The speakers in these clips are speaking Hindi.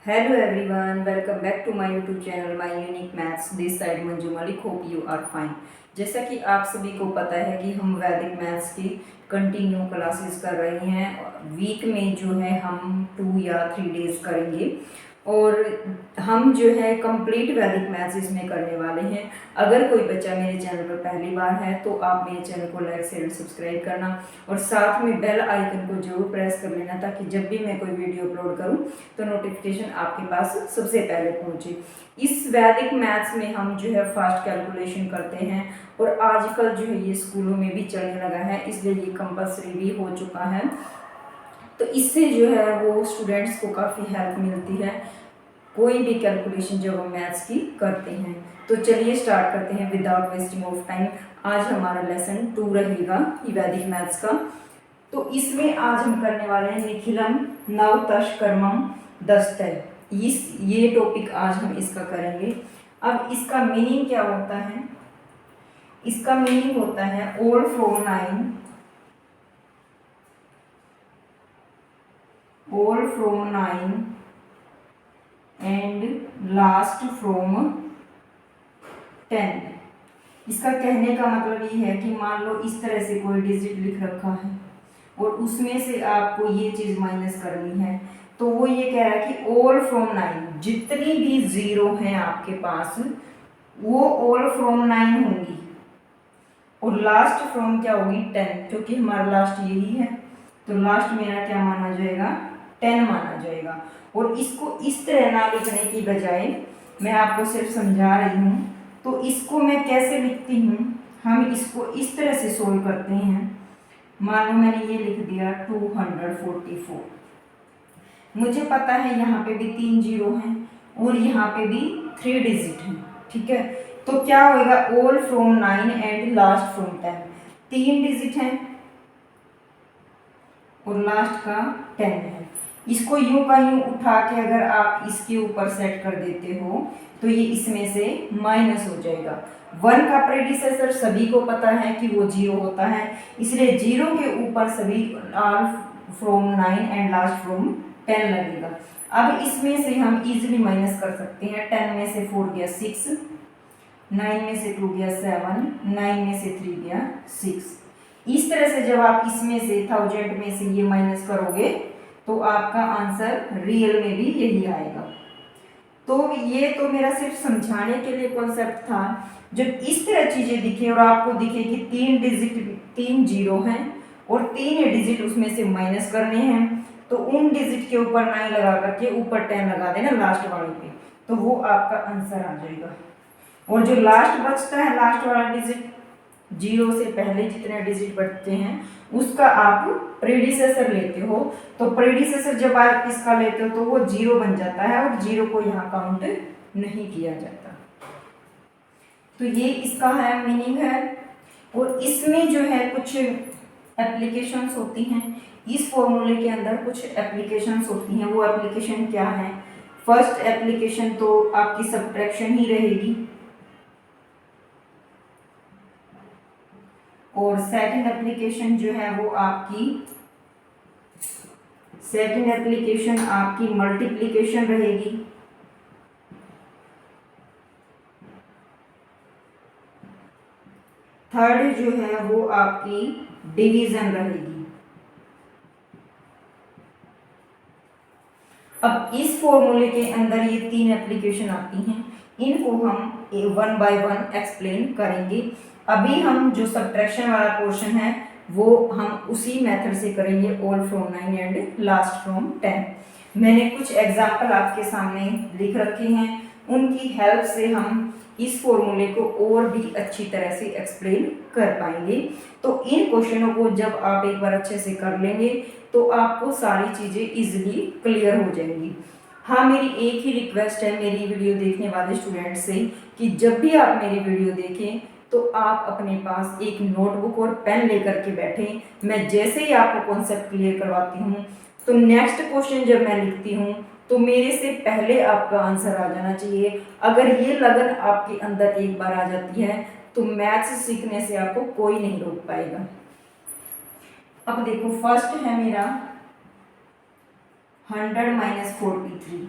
Hello everyone, welcome back to my YouTube channel My Unique Maths. This side Manju Malik. Hope you are fine. जैसा कि आप सभी को पता है कि हम वैदिक मैथ्स की कंटिन्यू क्लासेस कर रहे हैं. वीक में जो है हम 2 या 3 डेज करेंगे और हम जो है कंप्लीट वैदिक मैथ्स इसमें करने वाले हैं. अगर कोई बच्चा मेरे चैनल पर पहली बार है तो आप मेरे चैनल को लाइक शेयर सब्सक्राइब करना और साथ में बेल आइकन को जरूर प्रेस कर लेना ताकि जब भी मैं कोई वीडियो अपलोड करूं तो नोटिफिकेशन आपके पास सबसे पहले पहुंचे. इस वैदिक मैथ्स में हम जो है फास्ट कैलकुलेशन करते हैं और आजकल जो है ये स्कूलों में भी चलने लगा है, इसलिए ये कंपलसरी भी हो चुका है. तो इससे जो है वो स्टूडेंट्स को काफ़ी हेल्प मिलती है कोई भी कैलकुलेशन जब हम मैथ्स की करते हैं. तो चलिए स्टार्ट करते हैं विदाउट वेस्टिंग ऑफ टाइम. आज हमारा लेसन 2 रहेगा वैदिक मैथ्स का. तो इसमें आज हम करने वाले हैं निखिलम नवतशकर्मम दस्तय. ये टॉपिक आज हम इसका करेंगे. अब इसका मीनिंग क्या होता है? इसका मीनिंग होता है all from 9 and last from 10. इसका कहने का मतलब ये है कि मान लो इस तरह से कोई डिजिट लिख रखा है और उसमें से आपको ये चीज़ माइनस करनी है. तो वो ये कह रहा है कि ऑल फ्रॉम 9, जितनी भी जीरो हैं आपके पास वो ऑल फ्रॉम 9 होंगी और लास्ट फ्रॉम क्या होगी 10, क्योंकि हमारा लास्ट यही है. तो लास्ट मेरा क्या माना जाएगा? 10 माना जाएगा. और इसको इस तरह ना लिखने की बजाय मैं आपको सिर्फ समझा रही हूँ. तो इसको मैं कैसे लिखती हूँ, हम इसको इस तरह से सोल्व करते हैं. मान लो मैंने ये लिख दिया 244. मुझे पता है यहाँ पे भी 3 जीरो हैं और यहाँ पे भी 3 डिजिट हैं, ठीक है. तो क्या होगा? All from 9 and last from 10. 3 digit हैं और लास्ट का 10 है. इसको यूं का यूं उठा के अगर आप इसके ऊपर सेट कर देते हो तो ये इसमें से माइनस हो जाएगा. 1 का प्रेडिसेसर सभी को पता है कि वो 0 होता है, इसलिए 0 के ऊपर सभी all from 9 and last from 10 लगेगा. अब इसमें से हम इजीली माइनस कर सकते हैं. 10 में से 4 गया 6, 9 में से 2 गया 7, 9 में से 3 गया 6. इस तरह से जब आप इसमें से 1000 में से ये माइनस करोगे तो आपका आंसर रियल में भी यही आएगा. तो ये तो मेरा सिर्फ समझाने के लिए कॉन्सेप्ट था. जब इस तरह चीजें दिखे और आपको दिखे कि 3 डिजिट 3 जीरो हैं और 3 डिजिट उसमें से माइनस करने हैं तो उन डिजिट के ऊपर 9 लगा करके ऊपर 10 लगा देना लास्ट वाले पे, तो वो आपका आंसर आ जाएगा. और जो लास्ट बचता है लास्ट वाला डिजिट, 0 से पहले जितने डिजिट बढ़ते हैं उसका आप प्रेडिसेसर लेते हो. तो प्रेडिसेसर जब आप इसका लेते हो तो वो 0 बन जाता है और 0 को यहाँ काउंट नहीं किया जाता. तो ये इसका है मीनिंग है. और इसमें जो है कुछ एप्लीकेशंस होती हैं. इस फॉर्मूले के अंदर कुछ एप्लीकेशंस होती हैं. वो एप्लीकेशन क्या है? फर्स्ट एप्लीकेशन तो आपकी सब्ट्रैक्शन ही रहेगी और सेकंड एप्लीकेशन जो है वो आपकी मल्टीप्लिकेशन रहेगी. थर्ड जो है वो आपकी डिवीजन रहेगी. अब इस फॉर्मूले के अंदर ये 3 एप्लीकेशन आती हैं. इनको हम 1 बाय 1 एक्सप्लेन करेंगे. अभी हम जो सब्ट्रैक्शन वाला पोर्शन है वो हम उसी मेथड से करेंगे, all from 9 and last from 10. मैंने कुछ एग्जाम्पल आपके सामने लिख रखे हैं, उनकी हेल्प से हम इस फॉर्मूले को और भी अच्छी तरह से एक्सप्लेन कर पाएंगे. तो इन क्वेश्चनों को जब आप एक बार अच्छे से कर लेंगे तो आपको सारी चीज़ें इजीली क्लियर हो जाएंगी. हाँ, मेरी एक ही रिक्वेस्ट है मेरी वीडियो देखने वाले स्टूडेंट से कि जब भी आप मेरी वीडियो देखें तो आप अपने पास एक नोटबुक और पेन लेकर के बैठें. मैं जैसे ही आपको कॉन्सेप्ट क्लियर करवाती हूँ तो नेक्स्ट क्वेश्चन जब मैं लिखती हूँ तो मेरे से पहले आपका आंसर आ जाना चाहिए. अगर ये लगन आपके अंदर एक बार आ जाती है तो मैथ्स सीखने से आपको कोई नहीं रोक पाएगा. अब देखो फर्स्ट है मेरा 100 - 43.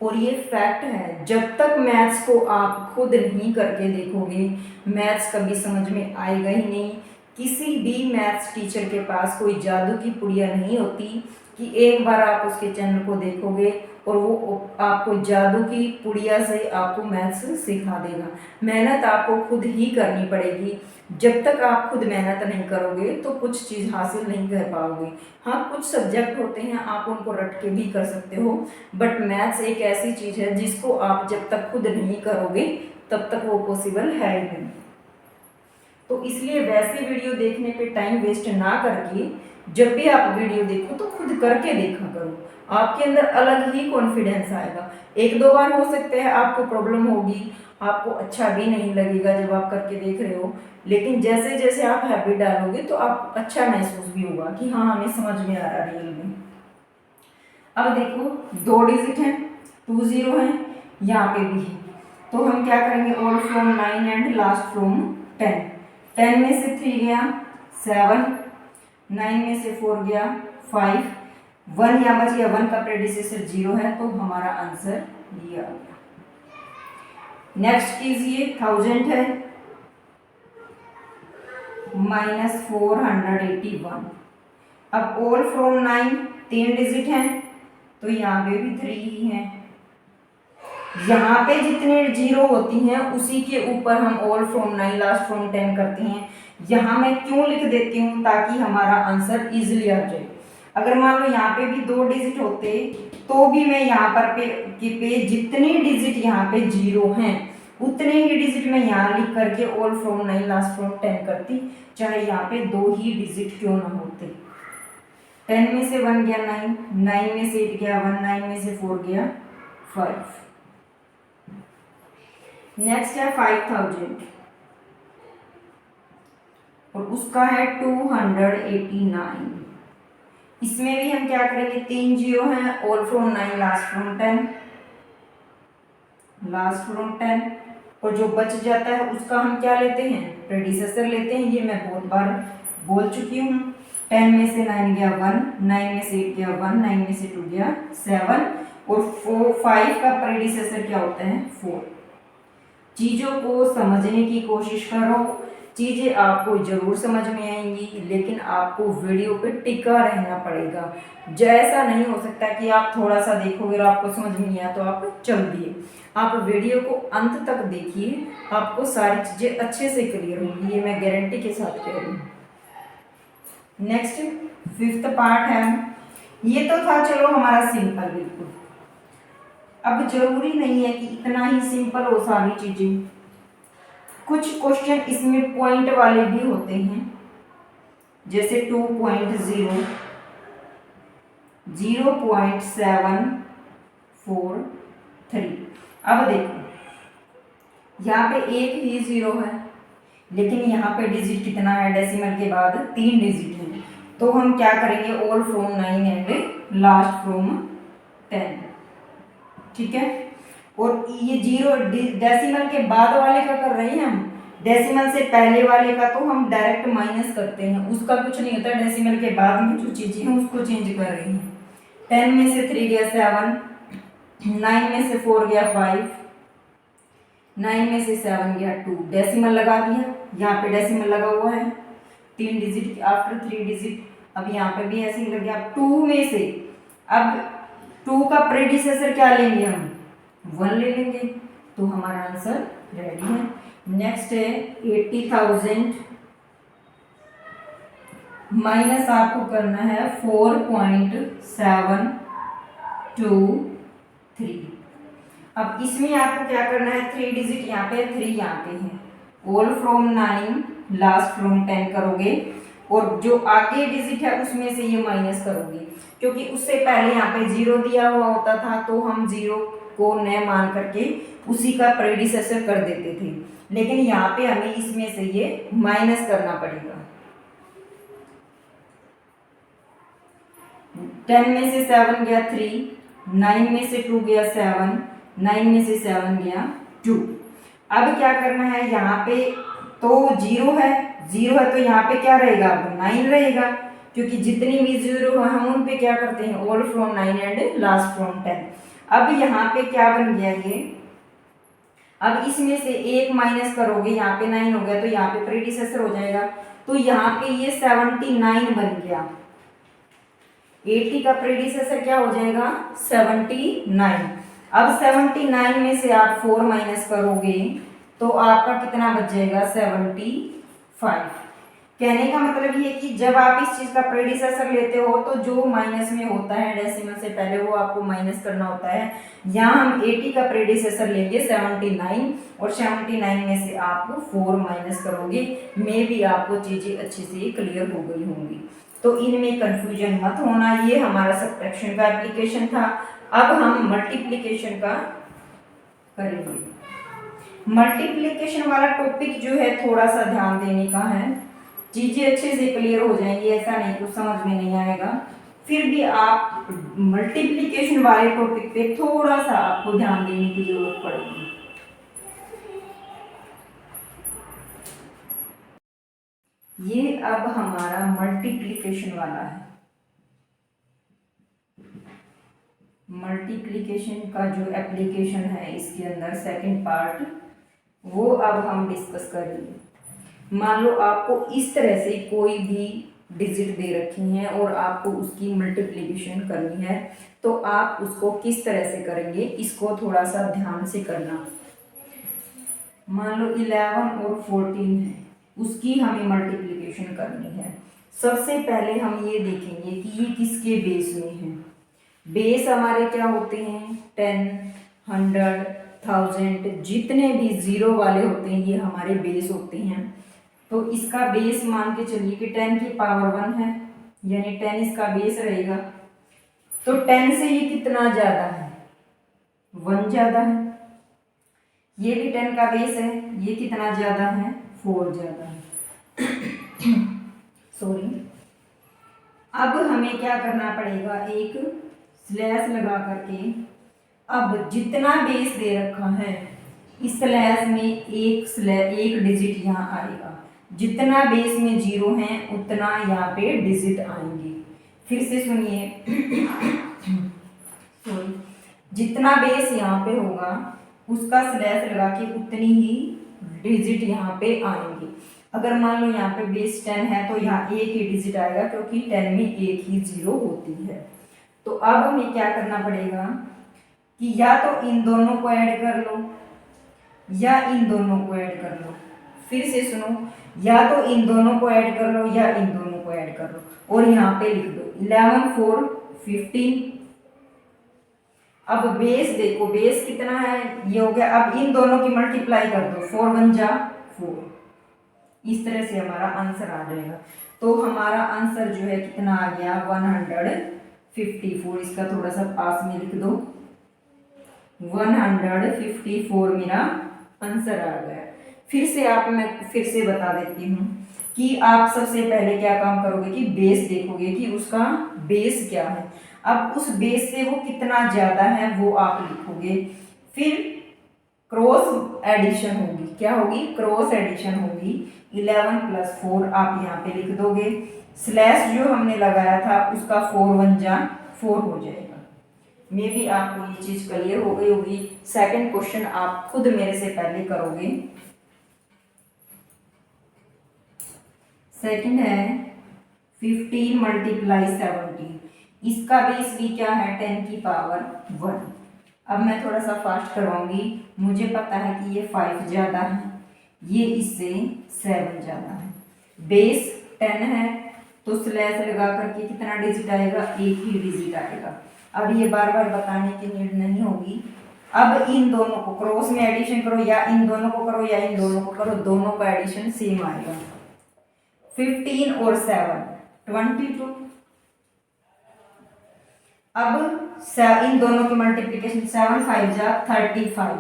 और ये फैक्ट है, जब तक मैथ्स को आप खुद नहीं करके देखोगे मैथ्स कभी समझ में आएगा ही नहीं। किसी भी मैथ्स टीचर के पास कोई जादू की पुड़िया नहीं होती कि एक बार आप उसके चैनल को देखोगे और वो आपको जादू की पुड़िया से आपको मैथ्स सिखा देगा। मेहनत आपको खुद ही करनी पड़ेगी। जब तक आप खुद मेहनत नहीं करोगे तो कुछ चीज़ हासिल नहीं कर पाओगे। हाँ, कुछ सब्जेक्ट होते हैं आप उनको रट के भी कर सकते हो, बट मैथ्स एक ऐसी चीज़ है जिसको आप जब तक खुद नहीं करोगे तब तक वो पॉसिबल है ही नहीं। तो इसलिए वैसी वीडियो देखने पे टाइम वेस्ट ना करके जब भी आप वीडियो देखो तो खुद करके देखा करो, आपके अंदर अलग ही कॉन्फिडेंस आएगा। एक दो बार हो सकता है आपको प्रॉब्लम होगी, आपको अच्छा भी नहीं लगेगा जब आप करके देख रहे हो, लेकिन जैसे जैसे आप हैबिट डालोगे तो आप अच्छा महसूस भी होगा कि हाँ हमें समझ में आ रहा है रियल में। अब देखो 2 डिजिट हैं, 2 0 हैं, यहाँ पे भी है, तो हम क्या करेंगे, all from 9 and last from 10। 10 में से 3 गया 7, 9 में से 4 गया 5, 1 यहाँ बच गया, 1 का प्रेडिसेसर 0 है तो हमारा आंसर ये आ गया। नेक्स्ट कीजिए 1000 है -481। अब ऑल फ्रॉम 9 3 डिजिट हैं तो यहाँ पे भी 3 ही हैं। यहाँ पे जितने 0 होती हैं उसी के ऊपर हम ऑल फ्रॉम 9 लास्ट फ्रॉम 10 करते हैं। यहाँ मैं क्यों लिख देती हूँ, ताकि हमारा आंसर इजीली आ जाए। अगर मान लो यहाँ पे भी 2 डिजिट होते तो भी मैं यहाँ पर पे जितने डिजिट यहाँ पे 0 हैं उतने ही डिजिट मैं यहाँ लिख करके ऑल फ्रॉम 9 लास्ट फ्रॉम 10 करती, चाहे यहाँ पे 2 ही डिजिट क्यों ना होते। 10 में से 1 गया 9, 9 में से 8 गया 1, 9 में से 4 गया 5। नेक्स्ट है 5000 और उसका है 289। इसमें भी हम क्या करेंगे, 3 0 हैं, all from 9 last from 10, last from 10, और जो बच जाता है उसका हम क्या लेते हैं, प्रेडिसेसर लेते हैं। ये मैं बहुत बार बोल चुकी हूँ। 10 में से 9 गया 1, 9 में से 8 गया 1, 9 में से 2 गया 7, और 5 का प्रेडिसेसर क्या होता है 4। चीज़ों को समझने की कोशिश करो, चीज़ें आपको ज़रूर समझ में आएंगी, लेकिन आपको वीडियो पे टिका रहना पड़ेगा। जैसा नहीं हो सकता कि आप थोड़ा सा देखोगे और आपको समझ में नहीं आया तो आप चल दिए। आप वीडियो को अंत तक देखिए, आपको सारी चीज़ें अच्छे से क्लियर होंगी, ये मैं गारंटी के साथ कह रही हूँ। नेक्स्ट 5th पार्ट है, ये तो था चलो हमारा सिंपल बिल्कुल। अब जरूरी नहीं है कि इतना ही सिंपल हो सारी चीज़ें, कुछ क्वेश्चन इसमें पॉइंट वाले भी होते हैं, जैसे 2.0, 0.743। अब देखो यहाँ पे एक ही 0 है, लेकिन यहाँ पे डिजिट कितना है, डेसिमल के बाद 3 डिजिट है, तो हम क्या करेंगे, all from 9 and last from 10, ठीक है। और ये 0 डेसिमल के बाद वाले का कर रहे हैं हम, डेसिमल से पहले वाले का तो हम डायरेक्ट माइनस करते हैं, उसका कुछ नहीं होता, डेसिमल के बाद में जो चीज़ें हैं उसको चेंज कर रहे हैं। 10 में से 3 गया 7, 9 में से 4 गया 5, 9 में से 7 गया 2, डेसिमल लगा दिया, यहाँ पे डेसिमल लगा हुआ है 3 डिजिट आफ्टर 3 डिजिट। अब यहाँ पे भी ऐसे ही लग गया। 2 में से अब 2 का प्रेडिसेसर क्या लेंगे हम, 1 ले लेंगे, तो हमारा आंसर रेडी है। नेक्स्ट है 80,000 माइनस आपको करना है 4.723। अब इसमें आपको क्या करना है, 3 डिजिट यहाँ पे 3 यहाँ पे है, ऑल फ्रॉम 9 लास्ट फ्रॉम 10 करोगे, और जो आगे डिजिट है उसमें से ये माइनस करोगे, क्योंकि उससे पहले यहाँ पे 0 दिया हुआ होता था तो हम 0 को न मान करके उसी का प्रेडिसेसर कर देते थे, लेकिन यहाँ पे हमें इसमें से ये माइनस करना पड़ेगा। 10 में से 7 गया 3, 9 में से 2 गया 7, 9 में से 7 गया 2। अब क्या करना है, यहाँ पे तो 0 है तो यहाँ पे क्या रहेगा, अब 9 रहेगा, क्योंकि जितनी भी 0 है हम उन पे क्या करते हैं, all from 9 and last from 10। अब यहाँ पे क्या बन गया ये, अब इसमें से एक माइनस करोगे, यहाँ पे 9 हो गया तो यहाँ पे प्रीडिसेसर हो जाएगा, तो यहाँ पे ये 79 बन गया। 80 का प्रीडिसेसर क्या हो जाएगा 79। अब 79 में से आप 4 माइनस करोगे तो आपका कितना बच जाएगा 75। कहने का मतलब ये कि जब आप इस चीज का प्रेडिसेसर लेते हो तो जो माइनस में होता है डेसिमल से पहले वो आपको माइनस करना होता है। यहाँ हम 80 का प्रेडिसेसर लेंगे 79 और 79 में से आप 4 माइनस करोगे। मे भी आपको चीजें अच्छे से क्लियर हो गई होंगी, तो इनमें कंफ्यूजन मत होना। ये हमारा सब्ट्रैक्शन का एप्लीकेशन था। अब हम मल्टीप्लिकेशन का करेंगे। मल्टीप्लिकेशन वाला टॉपिक जो है थोड़ा सा ध्यान देने का है, चीजें अच्छे से क्लियर हो जाएंगी, ऐसा नहीं कुछ समझ में नहीं आएगा। फिर भी आप मल्टीप्लिकेशन वाले टॉपिक पे थोड़ा सा आपको ध्यान देने की जरूरत पड़ेगी। ये अब हमारा मल्टीप्लिकेशन वाला है। मल्टीप्लिकेशन का जो एप्लीकेशन है इसके अंदर सेकंड पार्ट वो अब हम डिस्कस करेंगे। मान लो आपको इस तरह से कोई भी डिजिट दे रखी हैं और आपको उसकी मल्टीप्लिकेशन करनी है, तो आप उसको किस तरह से करेंगे, इसको थोड़ा सा ध्यान से करना। मान लो 11 और 14 है, उसकी हमें मल्टीप्लिकेशन करनी है। सबसे पहले हम ये देखेंगे कि ये किसके बेस में है। बेस हमारे क्या होते हैं 10, 100, 1000, जितने भी जीरो वाले होते हैं ये हमारे बेस होते हैं। तो इसका बेस मान के चलिए कि 10 की पावर 1 है, यानी 10 इसका बेस रहेगा। तो 10 से ये कितना ज्यादा है 1 ज्यादा है। ये भी 10 का बेस है, ये कितना ज्यादा है 4 ज्यादा है। सॉरी। अब हमें क्या करना पड़ेगा, एक स्लैश लगा करके अब जितना बेस दे रखा है इस स्लैश में एक डिजिट यहाँ आएगा। जितना बेस में 0 है उतना यहाँ पे डिजिट आएंगे। फिर से सुनिए। सॉरी, जितना बेस यहाँ पे होगा उसका स्लैश लगा के उतनी ही डिजिट यहाँ पे आएंगे। अगर मान लो यहाँ पे बेस 10 है तो यहाँ एक ही डिजिट आएगा, क्योंकि 10 में एक ही 0 होती है। तो अब हमें क्या करना पड़ेगा कि या तो इन दोनों को ऐड कर लो या इन दोनों को ऐड कर लो। फिर से सुनो, या तो इन दोनों को ऐड कर लो या इन दोनों को ऐड कर लो और यहाँ पे लिख दो 11 4 15। अब बेस देखो, बेस कितना है ये हो गया। अब इन दोनों की मल्टीप्लाई कर दो, 4 1 जा 4। इस तरह से हमारा आंसर आ जाएगा। तो हमारा आंसर जो है कितना आ गया 154। इसका थोड़ा सा पास में लिख दो, 154 मेरा आंसर आ गया। मैं फिर से बता देती हूँ कि आप सबसे पहले क्या काम करोगे कि बेस देखोगे कि उसका बेस क्या है। अब उस बेस से वो कितना ज्यादा है वो आप लिखोगे। फिर क्रॉस एडिशन होगी, क्या होगी क्रॉस एडिशन होगी। 11 + 4 आप यहाँ पे लिख दोगे। स्लैश जो हमने लगाया था उसका 4 1 जा 4 हो जाएगा। मे भी आपको ये चीज क्लियर हो गई होगी। सेकंड क्वेश्चन आप खुद मेरे से पहले करोगे। सेकंड है 15 × 17। इसका बेस भी क्या है 10 की पावर 1। अब मैं थोड़ा सा फास्ट करवाऊंगी। मुझे पता है कि ये 5 ज्यादा है, ये इससे 7 ज्यादा है। बेस 10 है तो स्लैश लगा करके कितना डिजिट आएगा, एक ही डिजिट आएगा। अब ये बार बार बताने की नीड नहीं होगी। अब इन दोनों को क्रॉस में एडिशन करो, या इन दोनों को करो या इन दोनों को करो, दोनों का एडिशन सेम आएगा। 15 और 7 22। अब इन दोनों की मल्टीप्लिकेशन 7 5 जा 35।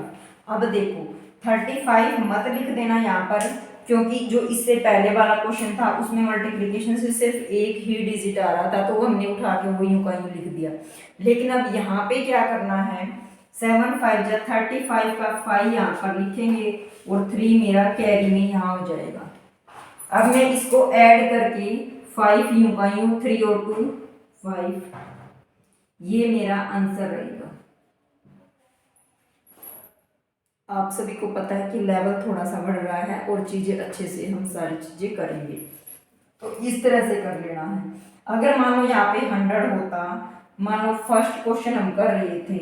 अब देखो 35 मत लिख देना यहाँ पर, क्योंकि जो इससे पहले वाला क्वेश्चन था उसमें मल्टीप्लिकेशन से सिर्फ एक ही डिजिट आ रहा था, तो वो हमने उठा के वो यूं का यूं लिख दिया। लेकिन अब यहाँ पे क्या करना है, 7 5 जा 35 का 5 यहाँ पर लिखेंगे और 3 मेरा कैरी में यहाँ हो जाएगा। अब मैं इसको ऐड करके 5 यूं का यूं, 3 और 2 5, ये मेरा आंसर रहेगा। आप सभी को पता है कि लेवल थोड़ा सा बढ़ रहा है और चीज़ें अच्छे से हम सारी चीज़ें करेंगे। तो इस तरह से कर लेना है। अगर मान लो यहाँ पे 100 होता, मान लो फर्स्ट क्वेश्चन हम कर रहे थे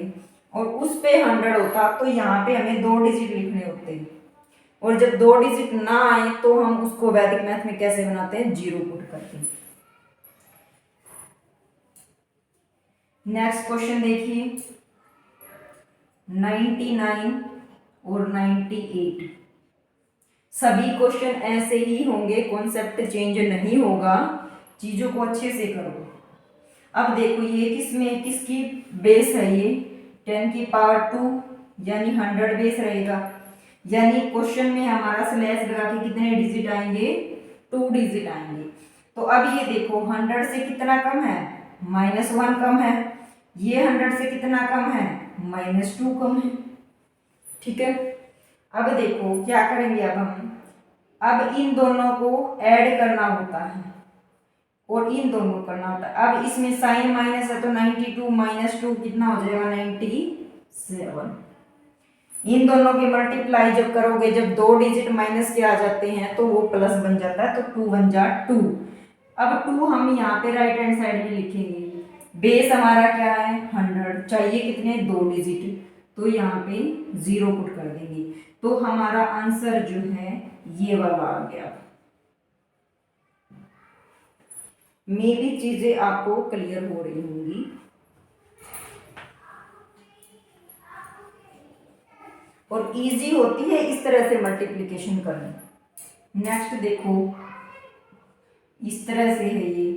और उस पे 100 होता, तो यहाँ पे हमें 2 डिजिट लिखने होते, और जब 2 डिजिट ना आए तो हम उसको वैदिक मैथ में कैसे बनाते हैं, 0 पुट करते हैं। नेक्स्ट क्वेश्चन देखिए, 99 और 98। सभी क्वेश्चन ऐसे ही होंगे, कॉन्सेप्ट चेंज नहीं होगा, चीजों को अच्छे से करो। अब देखो ये किसमें किसकी बेस है, ये 10 की पावर 2 यानी 100 बेस रहेगा, यानी क्वेश्चन में हमारा स्लैश लगा के कितने डिजिट आएंगे, 2 डिजिट आएंगे। तो अब ये देखो 100 से कितना कम है, -1 कम है, ये 100 से कितना कम है, -2 कम है। ठीक है, अब देखो क्या करेंगे, अब इन दोनों को ऐड करना होता है और इन दोनों को करना होता है। अब इसमें साइन माइनस है तो 92 - 2 कितना हो जाएगा, 97। इन दोनों की मल्टीप्लाई जब करोगे, जब 2 डिजिट माइनस के आ जाते हैं तो वो प्लस बन जाता है, तो 2 1 जा 2। अब 2 हम यहाँ पे राइट हैंड साइड में लिखेंगे, बेस हमारा क्या है 100, चाहिए कितने 2 डिजिट, तो यहाँ पे 0 पुट कर देंगे, तो हमारा आंसर जो है ये वाला आ गया। मे भी चीजें आपको क्लियर हो रही होंगी। और इजी होती है इस तरह से मल्टीप्लिकेशन करनी। नेक्स्ट देखो, इस तरह से है ये।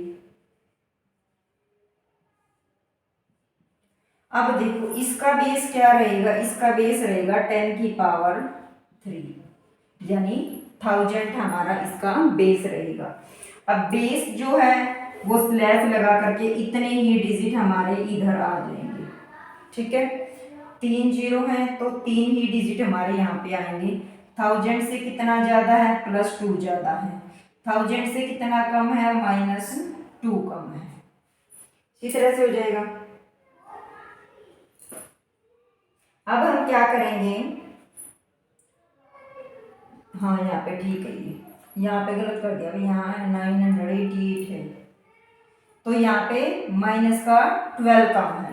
अब देखो इसका बेस क्या रहेगा, इसका बेस रहेगा 10 की पावर 3 यानी 1000 हमारा इसका बेस रहेगा। अब बेस जो है वो स्लैश लगा करके इतने ही डिजिट हमारे इधर आ जाएंगे। ठीक है, 3 0 है तो 3 ही डिजिट हमारे यहाँ पे आएंगे। 1000 से कितना ज्यादा है, +2 ज्यादा है। 1000 से कितना कम है, -2 कम है। इस तरह से हो जाएगा। अब हम क्या करेंगे, हाँ यहाँ पे ठीक है, ये यहाँ पे गलत कर दिया, यहाँ 988 है तो यहाँ पे माइनस का 12 कम है।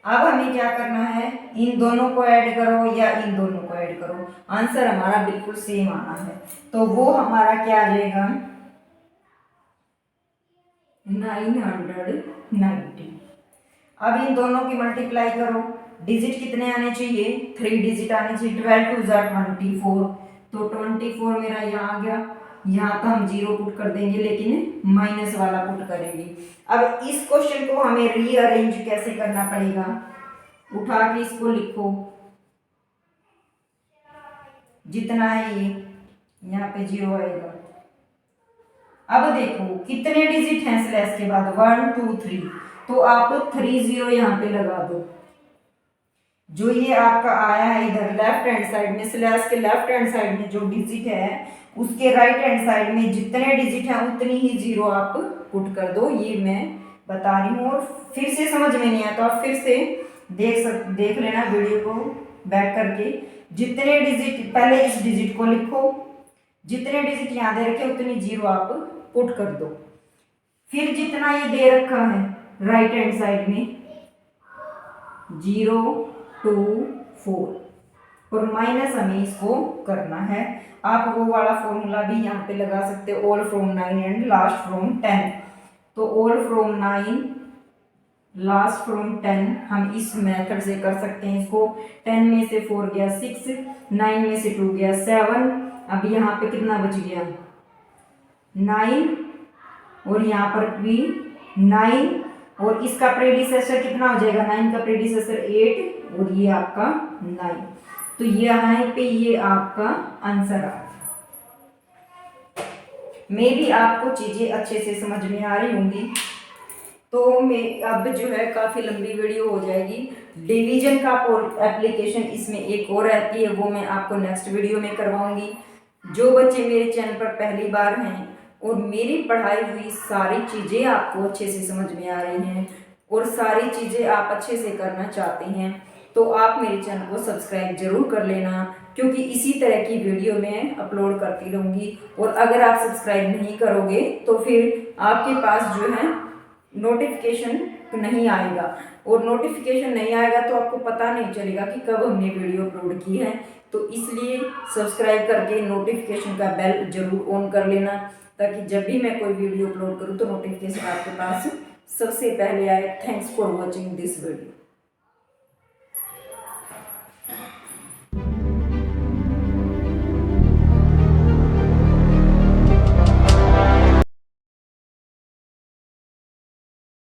अब हमें क्या करना है, इन दोनों को ऐड करो या इन दोनों को ऐड करो, आंसर हमारा बिल्कुल सेम आना है, तो वो हमारा क्या आ जाएगा 990। अब इन दोनों की मल्टीप्लाई करो, डिजिट कितने आने चाहिए, 3 डिजिट आने चाहिए। 12 2 24, तो 24 मेरा यहाँ आ गया। यहाँ तो हम 0 पुट कर देंगे लेकिन माइनस वाला पुट करेंगे। अब इस क्वेश्चन को हमें रीअरेंज कैसे करना पड़ेगा, उठा के इसको लिखो, जितना है ये यहाँ पे 0 आएगा। अब देखो कितने डिजिट हैं स्लैश के बाद, 1 2 3, तो आप 3 0 यहाँ पे लगा दो। जो ये आपका आया है इधर लेफ्ट हैंड साइड में, स्लैश के लेफ्ट हैंड साइड में जो डिजिट है उसके राइट हैंड साइड में जितने डिजिट हैं उतनी ही 0 आप पुट कर दो। ये मैं बता रही हूँ, और फिर से समझ में नहीं आया तो आप फिर से देख लेना वीडियो को बैक करके। जितने डिजिट, पहले इस डिजिट को लिखो, जितने डिजिट यहाँ दे रखे उतनी 0 आप पुट कर दो। फिर जितना ये दे रखा है राइट हैंड साइड में 0 2 4 और माइनस हमें इसको करना है। आप वो वाला फॉर्मूला भी यहाँ पे लगा सकते हो, all from 9 and last from 10। तो ऑल फ्रॉम 9 लास्ट फ्रॉम 10 हम इस मेथड से कर सकते हैं इसको। 10 में से 4 गया 6, 9 में से 2 गया 7, अब यहाँ पे कितना बच गया 9, और यहाँ पर भी 9, और इसका प्रेडिसेसर कितना हो जाएगा, 9 का प्रेडिसेसर 8 और ये आपका 9, तो यहाँ पे ये आपका आंसर आ गया। मे भी आपको चीज़ें अच्छे से समझ में आ रही होंगी। तो मैं अब जो है काफ़ी लंबी वीडियो हो जाएगी। डिवीजन का एप्लीकेशन इसमें एक और रहती है, वो मैं आपको नेक्स्ट वीडियो में करवाऊंगी। जो बच्चे मेरे चैनल पर पहली बार हैं और मेरी पढ़ाई हुई सारी चीज़ें आपको अच्छे से समझ में आ रही हैं और सारी चीज़ें आप अच्छे से करना चाहते हैं, तो आप मेरे चैनल को सब्सक्राइब जरूर कर लेना, क्योंकि इसी तरह की वीडियो मैं अपलोड करती रहूँगी। और अगर आप सब्सक्राइब नहीं करोगे तो फिर आपके पास जो है नोटिफिकेशन नहीं आएगा, और नोटिफिकेशन नहीं आएगा तो आपको पता नहीं चलेगा कि कब हमने वीडियो अपलोड की है। तो इसलिए सब्सक्राइब करके नोटिफिकेशन का बेल जरूर ऑन कर लेना, ताकि जब भी मैं कोई वीडियो अपलोड करूँ तो नोटिफिकेशन आपके पास सबसे पहले आए। Thanks for watching this video.